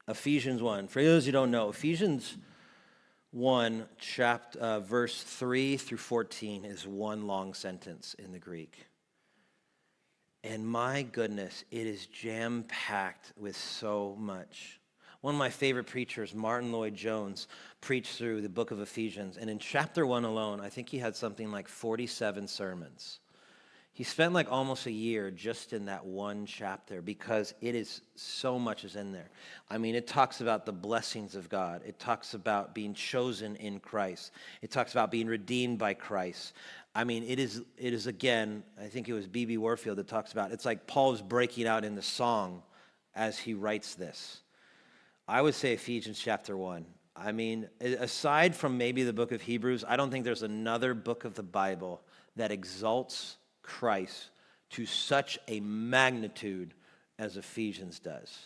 Ephesians 1. For those who don't know, Ephesians 1, verse 3 through 14 is one long sentence in the Greek. And my goodness, it is jam-packed with so much. One of my favorite preachers, Martin Lloyd-Jones, preached through the book of Ephesians. And in chapter 1 alone, I think he had something like 47 sermons. He spent like almost a year just in that one chapter because it is so much is in there. I mean, it talks about the blessings of God. It talks about being chosen in Christ. It talks about being redeemed by Christ. I mean, it is again, I think it was B.B. Warfield that talks about, it's like Paul is breaking out in the song as he writes this. I would say Ephesians chapter 1. I mean, aside from maybe the book of Hebrews, I don't think there's another book of the Bible that exalts Christ to such a magnitude as Ephesians does.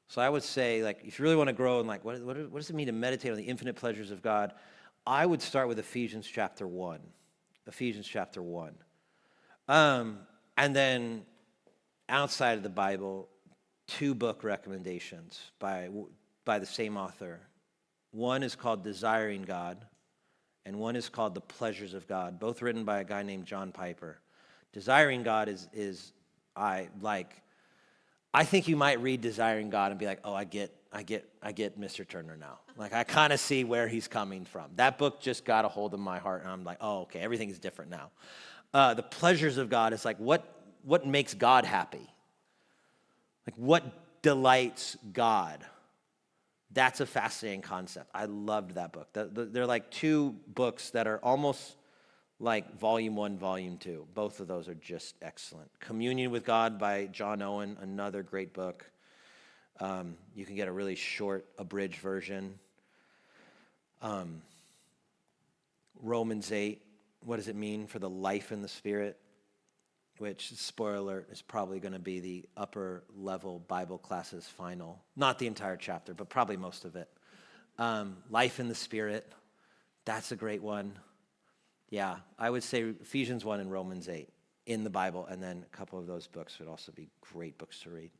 So I would say, like, if you really want to grow in, like, what does it mean to meditate on the infinite pleasures of God? I would start with Ephesians chapter 1. Ephesians chapter 1. And then outside of the Bible, 2 book recommendations by the same author. One is called Desiring God, and one is called The Pleasures of God, both written by a guy named John Piper. Desiring God I think you might read Desiring God and be like, oh, I get Mr. Turner now. Like, I kind of see where he's coming from. That book just got a hold of my heart, and I'm like, oh, okay, everything is different now. The Pleasures of God is like, what makes God happy? Like, what delights God? That's a fascinating concept. I loved that book. They're like 2 books that are almost like volume 1, volume 2. Both of those are just excellent. Communion with God by John Owen, another great book. You can get a really short, abridged version. Romans 8, what does it mean for the life in the Spirit? Which, spoiler alert, is probably going to be the upper level Bible classes final. Not the entire chapter, but probably most of it. Life in the Spirit, that's a great one. Yeah, I would say Ephesians 1 and Romans 8 in the Bible, and then a couple of those books would also be great books to read.